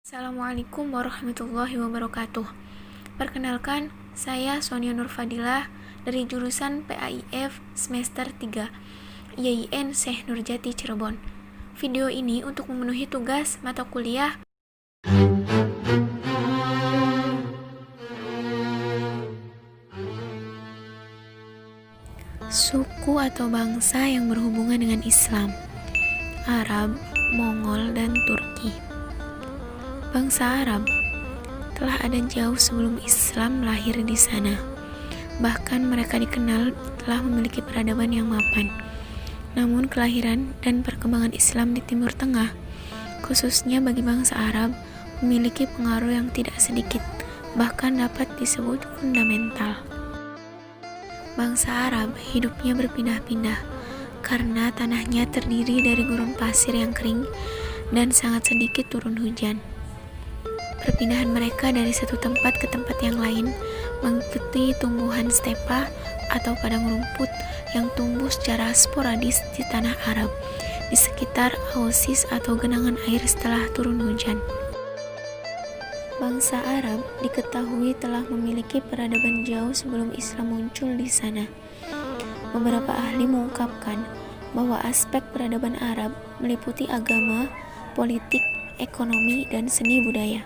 Assalamualaikum warahmatullahi wabarakatuh. Perkenalkan, saya Sonia Nurfadilah dari jurusan PAIF semester 3 IAIN Syekh Nurjati Cirebon. Video ini untuk memenuhi tugas mata kuliah suku atau bangsa yang berhubungan dengan Islam, Arab, Mongol, dan Turki. Bangsa Arab telah ada jauh sebelum Islam lahir di sana. Bahkan mereka dikenal telah memiliki peradaban yang mapan. Namun kelahiran dan perkembangan Islam di Timur Tengah, khususnya bagi bangsa Arab, memiliki pengaruh yang tidak sedikit, bahkan dapat disebut fundamental. Bangsa Arab hidupnya berpindah-pindah karena tanahnya terdiri dari gurun pasir yang kering dan sangat sedikit turun hujan. Perpindahan mereka dari satu tempat ke tempat yang lain mengikuti tumbuhan stepa atau padang rumput yang tumbuh secara sporadis di tanah Arab di sekitar oasis atau genangan air setelah turun hujan. Bangsa Arab diketahui telah memiliki peradaban jauh sebelum Islam muncul di sana. Beberapa ahli mengungkapkan bahwa aspek peradaban Arab meliputi agama, politik, ekonomi, dan seni budaya.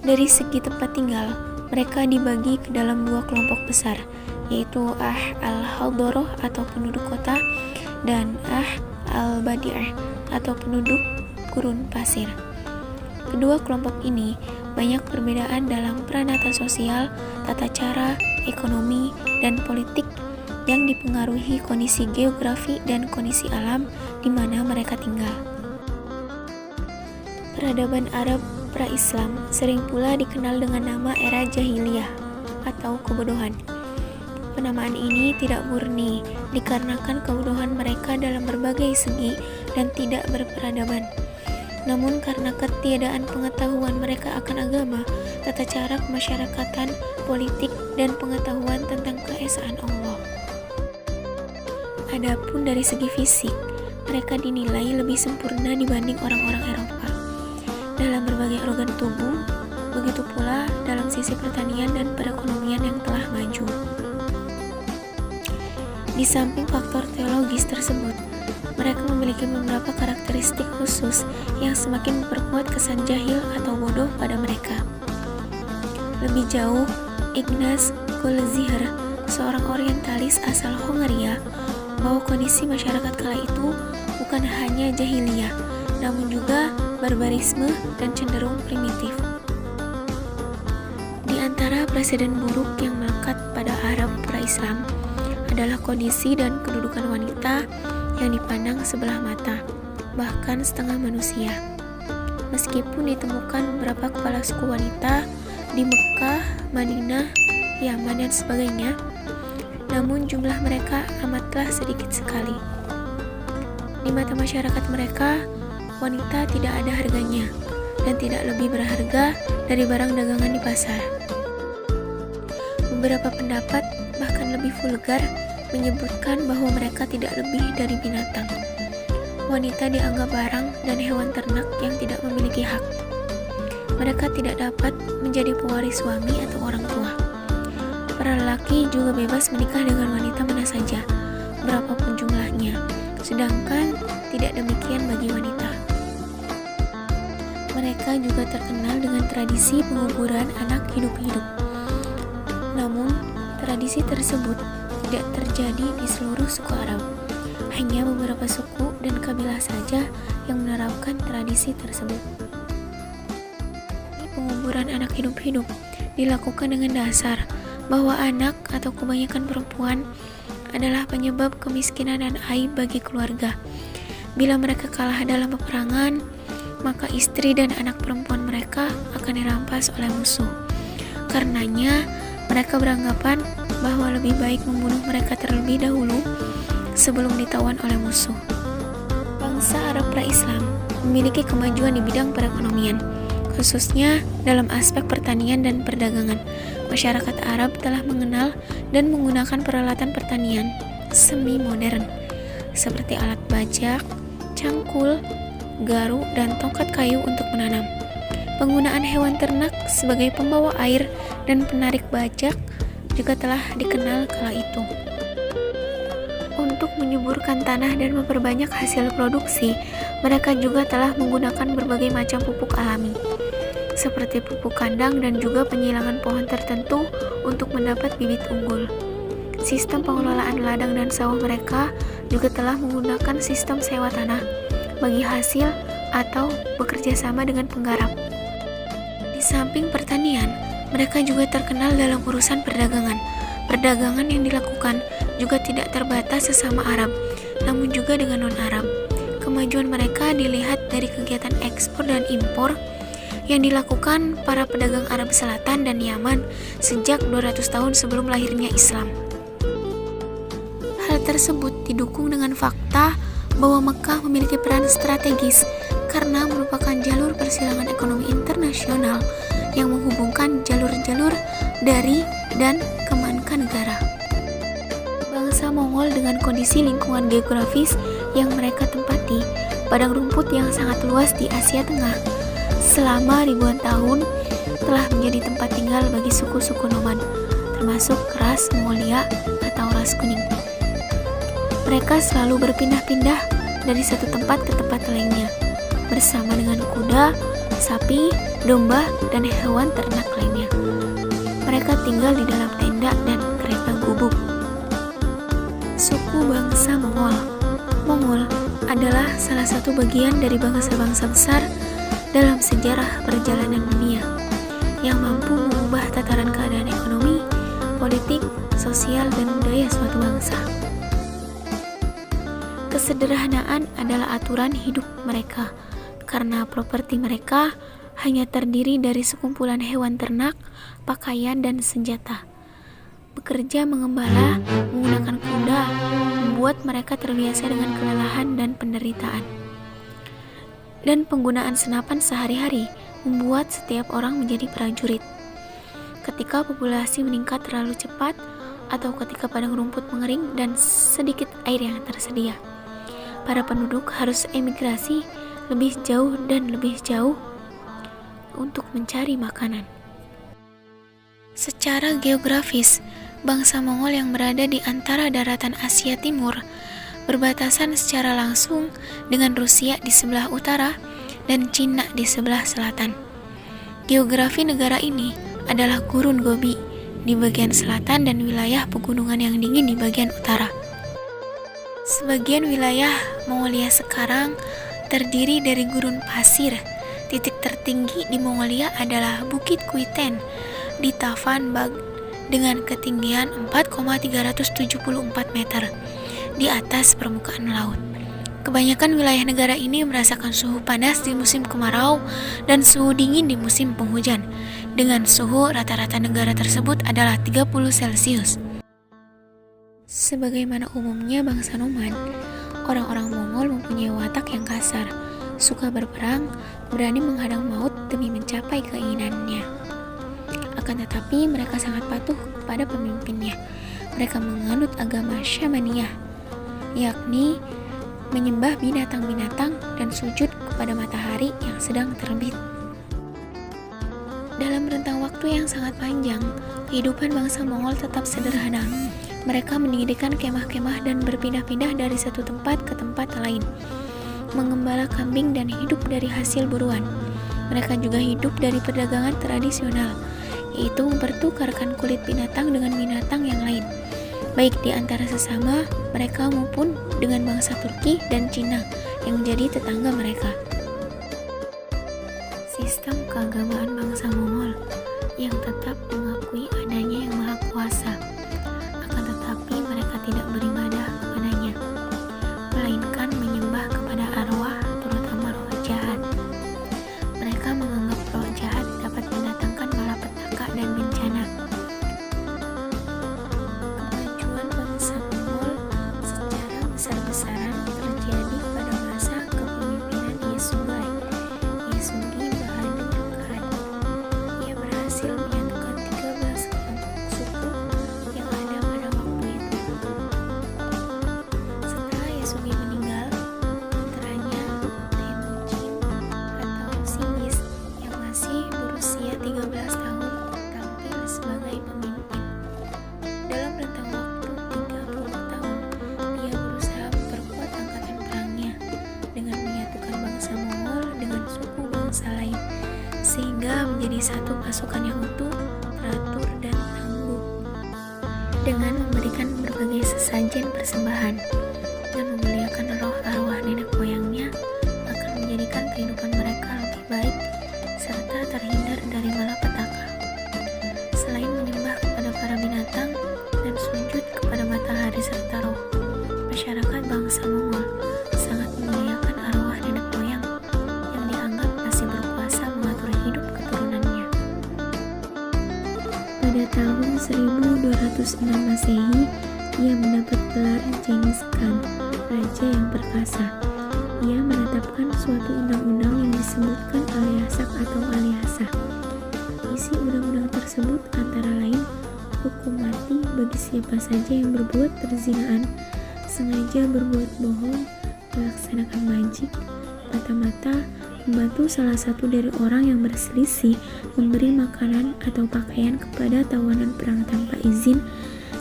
Dari segi tempat tinggal, mereka dibagi ke dalam dua kelompok besar, yaitu al-Hadoroh atau penduduk kota dan al-Badi'ah atau penduduk gurun pasir. Kedua kelompok ini banyak perbedaan dalam peranata sosial, tata cara, ekonomi, dan politik yang dipengaruhi kondisi geografi dan kondisi alam di mana mereka tinggal. Peradaban Arab pra-Islam sering pula dikenal dengan nama era jahiliyah atau kebodohan. Penamaan ini tidak murni dikarenakan kebodohan mereka dalam berbagai segi dan tidak berperadaban, namun karena ketiadaan pengetahuan mereka akan agama, tata cara kemasyarakatan, politik, dan pengetahuan tentang keesaan Allah. Adapun dari segi fisik, mereka dinilai lebih sempurna dibanding orang-orang Eropa dalam berbagai organ tubuh, begitu pula dalam sisi pertanian dan perekonomian yang telah maju. Di samping faktor teologis tersebut, mereka memiliki beberapa karakteristik khusus yang semakin memperkuat kesan jahil atau bodoh pada mereka. Lebih jauh, Ignaz Goldziher, seorang orientalis asal Hongaria, bahwa kondisi masyarakat kala itu bukan hanya jahiliyah, namun juga barbarisme dan cenderung primitif. Di antara presiden buruk yang melekat pada Arab pra-Islam adalah kondisi dan kedudukan wanita yang dipandang sebelah mata, bahkan setengah manusia. Meskipun ditemukan beberapa kepala suku wanita di Mekah, Madinah, Yaman, dan sebagainya, namun jumlah mereka amatlah sedikit sekali. Di mata masyarakat mereka, wanita tidak ada harganya dan tidak lebih berharga dari barang dagangan di pasar. Beberapa pendapat bahkan lebih vulgar menyebutkan bahwa mereka tidak lebih dari binatang. Wanita dianggap barang dan hewan ternak yang tidak memiliki hak. Mereka tidak dapat menjadi pewaris suami atau orang tua. Para lelaki juga bebas menikah dengan wanita mana saja, berapapun jumlahnya, sedangkan tidak demikian bagi wanita. Mereka juga terkenal dengan tradisi penguburan anak hidup-hidup. Namun, tradisi tersebut tidak terjadi di seluruh suku Arab. Hanya beberapa suku dan kabilah saja yang menerapkan tradisi tersebut. Penguburan anak hidup-hidup dilakukan dengan dasar bahwa anak atau kebanyakan perempuan adalah penyebab kemiskinan dan aib bagi keluarga. Bila mereka kalah dalam peperangan, maka istri dan anak perempuan mereka akan dirampas oleh musuh. Karenanya, mereka beranggapan bahwa lebih baik membunuh mereka terlebih dahulu sebelum ditawan oleh musuh. Bangsa Arab pra-Islam memiliki kemajuan di bidang perekonomian, khususnya dalam aspek pertanian dan perdagangan. Masyarakat Arab telah mengenal dan menggunakan peralatan pertanian semi modern seperti alat bajak, cangkul, garu, dan tongkat kayu untuk menanam. Penggunaan hewan ternak sebagai pembawa air dan penarik bajak juga telah dikenal kala itu. Untuk menyuburkan tanah dan memperbanyak hasil produksi, mereka juga telah menggunakan berbagai macam pupuk alami, seperti pupuk kandang dan juga penyilangan pohon tertentu untuk mendapat bibit unggul. Sistem pengelolaan ladang dan sawah mereka juga telah menggunakan sistem sewa tanah bagi hasil atau bekerja sama dengan penggarap. Di samping pertanian, mereka juga terkenal dalam urusan perdagangan. Perdagangan yang dilakukan juga tidak terbatas sesama Arab, namun juga dengan non-Arab. Kemajuan mereka dilihat dari kegiatan ekspor dan impor yang dilakukan para pedagang Arab Selatan dan Yaman sejak 200 tahun sebelum lahirnya Islam. Hal tersebut didukung dengan fakta bahwa Mekah memiliki peran strategis karena merupakan jalur persilangan ekonomi internasional yang menghubungkan jalur-jalur dari dan ke mancanegara. Bangsa Mongol dengan kondisi lingkungan geografis yang mereka tempati, padang rumput yang sangat luas di Asia Tengah, selama ribuan tahun telah menjadi tempat tinggal bagi suku-suku nomad, termasuk ras Mongolia atau ras kuning. Mereka selalu berpindah-pindah dari satu tempat ke tempat lainnya, bersama dengan kuda, sapi, domba, dan hewan ternak lainnya. Mereka tinggal di dalam tenda dan kereta gubuk. Suku bangsa Mongol. Mongol adalah salah satu bagian dari bangsa-bangsa besar dalam sejarah perjalanan dunia yang mampu mengubah tataran keadaan ekonomi, politik, sosial, dan budaya suatu bangsa. Kesederhanaan adalah aturan hidup mereka, karena properti mereka hanya terdiri dari sekumpulan hewan ternak, pakaian, dan senjata. Bekerja mengembala menggunakan kuda membuat mereka terbiasa dengan kelelahan dan penderitaan. Dan penggunaan senapan sehari-hari membuat setiap orang menjadi prajurit. Ketika populasi meningkat terlalu cepat atau ketika padang rumput mengering dan sedikit air yang tersedia, para penduduk harus emigrasi lebih jauh dan lebih jauh untuk mencari makanan. Secara geografis, bangsa Mongol yang berada di antara daratan Asia Timur berbatasan secara langsung dengan Rusia di sebelah utara dan Cina di sebelah selatan. Geografi negara ini adalah Gurun Gobi di bagian selatan dan wilayah pegunungan yang dingin di bagian utara. Sebagian wilayah Mongolia sekarang terdiri dari gurun pasir. Titik tertinggi di Mongolia adalah Bukit Kuiten di Tavan Bag dengan ketinggian 4,374 meter di atas permukaan laut. Kebanyakan wilayah negara ini merasakan suhu panas di musim kemarau dan suhu dingin di musim penghujan, dengan suhu rata-rata negara tersebut adalah 30 Celcius. Sebagaimana umumnya bangsa nomad, orang-orang Mongol mempunyai watak yang kasar, suka berperang, berani menghadang maut demi mencapai keinginannya. Akan tetapi mereka sangat patuh kepada pemimpinnya. Mereka menganut agama Syamaniyah, yakni menyembah binatang-binatang dan sujud kepada matahari yang sedang terbit. Dalam rentang waktu yang sangat panjang, kehidupan bangsa Mongol tetap sederhana. Mereka mendirikan kemah-kemah dan berpindah-pindah dari satu tempat ke tempat lain, mengembala kambing dan hidup dari hasil buruan. Mereka juga hidup dari perdagangan tradisional, yaitu mempertukarkan kulit binatang dengan binatang yang lain, baik di antara sesama mereka maupun dengan bangsa Turki dan Cina yang menjadi tetangga mereka. Sistem keagamaan bangsa Mongol yang tetap mengakui adanya Yang Maha Kuasa, akan tetapi mereka tidak beribadah kepadanya, melainkan menyembah kepada arwah, terutama roh jahat. Mereka menganggap roh jahat dapat mendatangkan malapetaka dan bencana. Kemajuan bangsa Mongol secara besar-besaran terjadi pada masa kepemimpinan Yesugai Bahadur Khan. Ia berhasil menyatukan 13 kelompok suku yang ada pada waktu itu. bangsa lain, sehingga menjadi satu pasukan yang utuh, teratur, dan tangguh. Dengan memberikan berbagai sesajen persembahan dan memuliakan roh arwah nenek moyangnya, akan menjadikan kehidupan mereka lebih baik serta terhindar dari malapetaka. Selain menyembah kepada para binatang dan sujud kepada matahari serta roh, masyarakat bangsa Mongol sangat memuliakan arwah nenek moyang yang dianggap masih berkuasa mengatur hidup keturunannya. Pada tahun 1206 Masehi, ia mendapat gelar Genghis Khan, raja yang perkasa. Ia menetapkan suatu undang-undang yang disebutkan Alyasak atau Alyasa. Isi undang-undang tersebut antara lain hukum mati bagi siapa saja yang berbuat perzinaan, sengaja berbuat bohong, melaksanakan majik, mata-mata, membantu salah satu dari orang yang berselisih, memberi makanan atau pakaian kepada tawanan perang tanpa izin,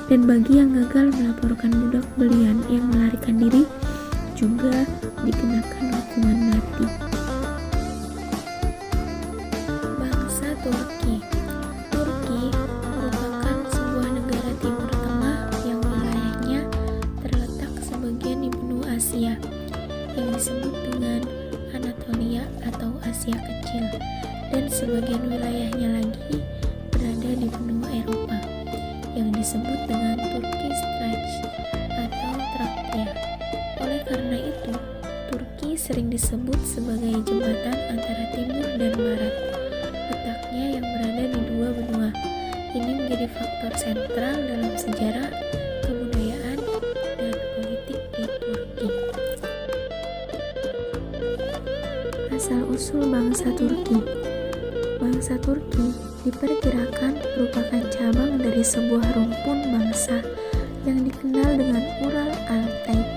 dan bagi yang gagal melaporkan budak belian yang melarikan diri juga dikenakan hukuman mati. Bangsa Turki. Turki merupakan sebuah negara Timur Tengah yang wilayahnya terletak sebagian di benua Asia yang disebut dengan Anatolia atau Asia Kecil, dan sebagian wilayahnya lagi berada di benua Eropa yang disebut dengan Turkish Thrace atau Traktia. Oleh karena itu, Turki sering disebut sebagai jembatan antara timur dan barat. Letaknya yang berada di dua benua ini menjadi faktor sentral dalam sejarah, kebudayaan, dan politik di Turki. Asal-usul bangsa Turki. Bangsa Turki diperkirakan merupakan cabang dari sebuah rumpun bangsa yang dikenal dengan Ural Altaik,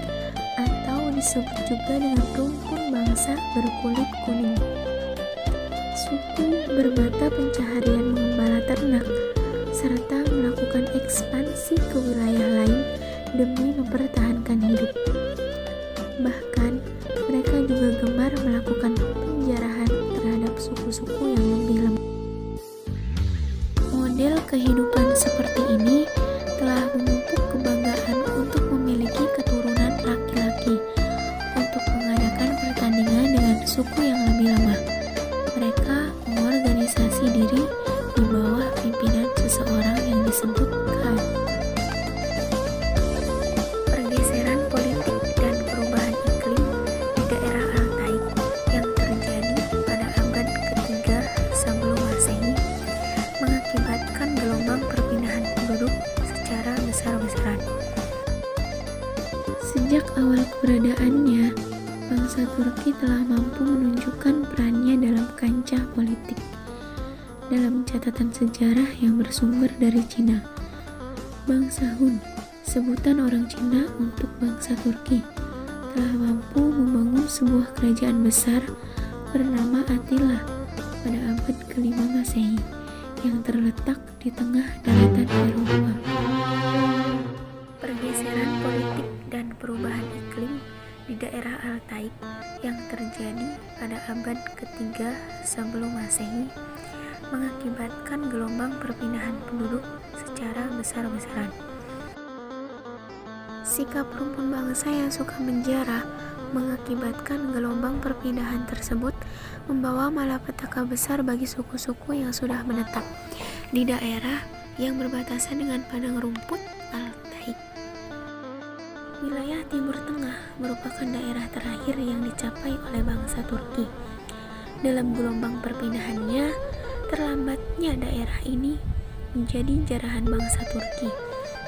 atau disebut juga dengan rumpun bangsa berkulit kuning. Suku bermata pencaharian mengembala ternak serta melakukan ekspansi ke wilayah lain demi mempertahankan hidup. Bahkan mereka juga gemar melakukan penjarahan terhadap suku-suku yang lebih lemah. Model kehidupan seperti ini telah memupuk kebanggaan untuk memiliki keturunan laki-laki, untuk mengadakan pertandingan dengan suku yang lebih lemah. Mereka mengorganisasi diri di bawah pimpinan seseorang yang disebut Khan. Pergeseran politik dan perubahan iklim di daerah Altaik yang terjadi pada abad ketiga sebelum Masehi mengakibatkan gelombang perpindahan penduduk secara besar-besaran. Sejak awal keberadaannya, bangsa Turki telah mampu menunjukkan perannya dalam kancah politik. Dalam catatan sejarah yang bersumber dari Cina, bangsa Hun, sebutan orang Cina untuk bangsa Turki, telah mampu membangun sebuah kerajaan besar bernama Attila pada abad ke-5 Masehi yang terletak di tengah daratan Eropa. Pergeseran politik dan perubahan iklim di daerah Altaik yang terjadi pada abad ketiga sebelum Masehi mengakibatkan gelombang perpindahan penduduk secara besar-besaran. Sikap rumpun bangsa yang suka menjara mengakibatkan gelombang perpindahan tersebut membawa malapetaka besar bagi suku-suku yang sudah menetap di daerah yang berbatasan dengan padang rumput Altaik. Wilayah Timur Tengah merupakan daerah terakhir yang dicapai oleh bangsa Turki. Dalam gelombang perpindahannya, terlambatnya daerah ini menjadi jarahan bangsa Turki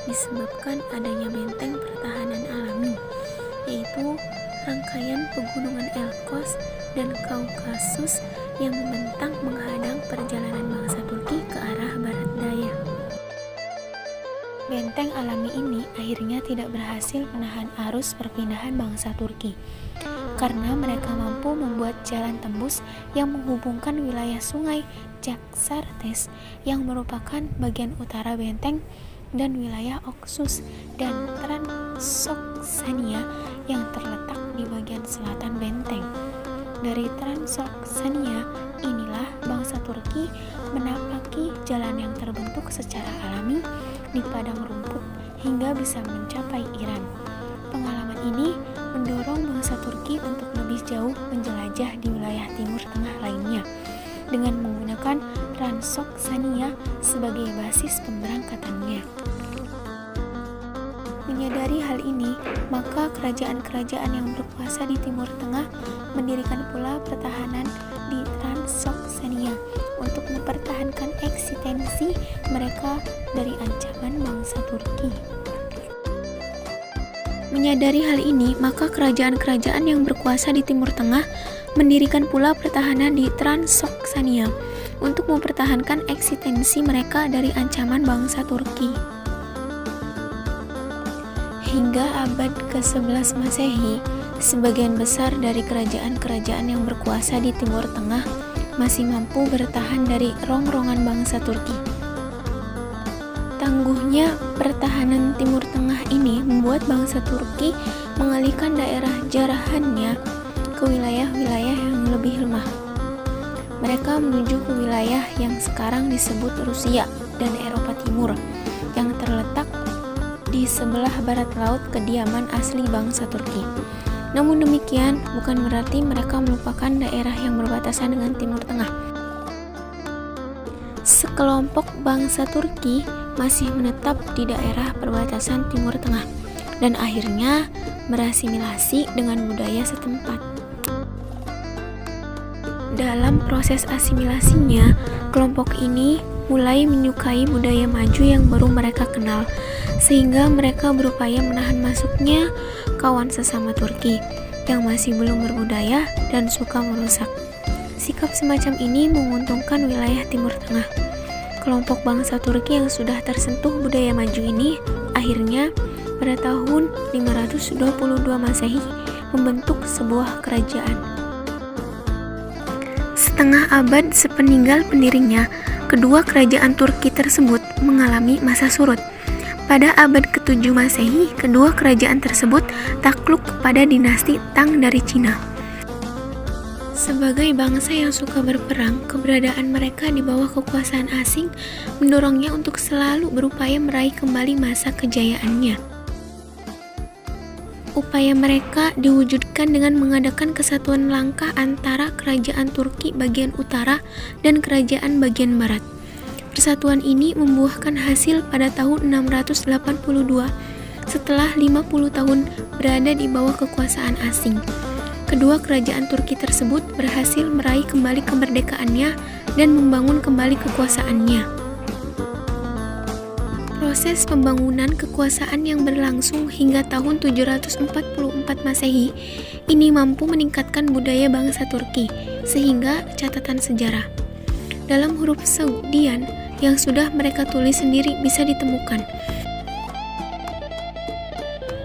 disebabkan adanya benteng pertahanan alami, yaitu rangkaian pegunungan Elkos dan Kaukasus yang membentang menghadang perjalanan bangsa Turki ke arah barat daya. Benteng alami ini akhirnya tidak berhasil menahan arus perpindahan bangsa Turki, karena mereka mampu membuat jalan tembus yang menghubungkan wilayah sungai Jaxartes yang merupakan bagian utara benteng dan wilayah Oxus dan Transoxania yang terletak di bagian selatan benteng. Dari Transoxania Turki menapaki jalan yang terbentuk secara alami di padang rumput hingga bisa mencapai Iran. Pengalaman ini mendorong bangsa Turki untuk lebih jauh menjelajah di wilayah Timur Tengah lainnya dengan menggunakan Transoxania sebagai basis pemberangkatannya. Menyadari hal ini, maka kerajaan-kerajaan yang berkuasa di Timur Tengah mendirikan pula pertahanan di Transoxania untuk mempertahankan eksistensi mereka dari ancaman bangsa Turki. Menyadari hal ini, maka kerajaan-kerajaan yang berkuasa di Timur Tengah mendirikan pula pertahanan di Transoxania untuk mempertahankan eksistensi mereka dari ancaman bangsa Turki. Hingga abad ke-11 Masehi, sebagian besar dari kerajaan-kerajaan yang berkuasa di Timur Tengah masih mampu bertahan dari rongrongan bangsa Turki. Tangguhnya pertahanan Timur Tengah ini membuat bangsa Turki mengalihkan daerah jarahannya ke wilayah-wilayah yang lebih lemah. Mereka menuju ke wilayah yang sekarang disebut Rusia dan Eropa Timur, yang terletak di sebelah barat laut kediaman asli bangsa Turki. Namun demikian, bukan berarti mereka melupakan daerah yang berbatasan dengan Timur Tengah. Sekelompok bangsa Turki masih menetap di daerah perbatasan Timur Tengah dan akhirnya berasimilasi dengan budaya setempat. Dalam proses asimilasinya, kelompok ini mulai menyukai budaya maju yang baru mereka kenal, sehingga mereka berupaya menahan masuknya kawan sesama Turki yang masih belum berbudaya dan suka merusak. Sikap semacam ini menguntungkan wilayah Timur Tengah. Kelompok bangsa Turki yang sudah tersentuh budaya maju ini akhirnya pada tahun 522 Masehi membentuk sebuah kerajaan. Setengah abad sepeninggal pendirinya, kedua kerajaan Turki tersebut mengalami masa surut. Pada abad ke-7 Masehi, kedua kerajaan tersebut takluk kepada dinasti Tang dari Cina. Sebagai bangsa yang suka berperang, keberadaan mereka di bawah kekuasaan asing mendorongnya untuk selalu berupaya meraih kembali masa kejayaannya. Upaya mereka diwujudkan dengan mengadakan kesatuan langkah antara kerajaan Turki bagian utara dan kerajaan bagian barat. Persatuan ini membuahkan hasil pada tahun 682 setelah 50 tahun berada di bawah kekuasaan asing. Kedua kerajaan Turki tersebut berhasil meraih kembali kemerdekaannya dan membangun kembali kekuasaannya. Proses pembangunan kekuasaan yang berlangsung hingga tahun 744 Masehi ini mampu meningkatkan budaya bangsa Turki, sehingga catatan sejarah dalam huruf Saudian yang sudah mereka tulis sendiri bisa ditemukan.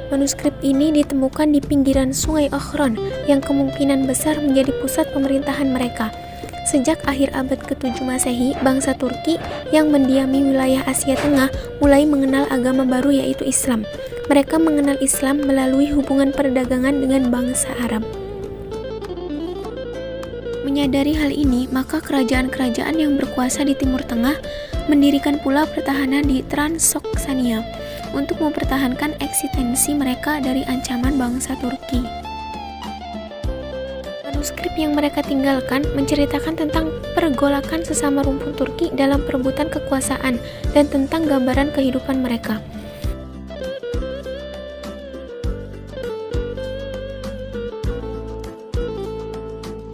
Manuskrip ini ditemukan di pinggiran Sungai Ochron yang kemungkinan besar menjadi pusat pemerintahan mereka. Sejak akhir abad ke-7 Masehi, bangsa Turki yang mendiami wilayah Asia Tengah mulai mengenal agama baru yaitu Islam. Mereka mengenal Islam melalui hubungan perdagangan dengan bangsa Arab. Menyadari hal ini, maka kerajaan-kerajaan yang berkuasa di Timur Tengah mendirikan pula pertahanan di Transoxania untuk mempertahankan eksistensi mereka dari ancaman bangsa Turki. Manuskrip yang mereka tinggalkan menceritakan tentang pergolakan sesama rumpun Turki dalam perebutan kekuasaan dan tentang gambaran kehidupan mereka.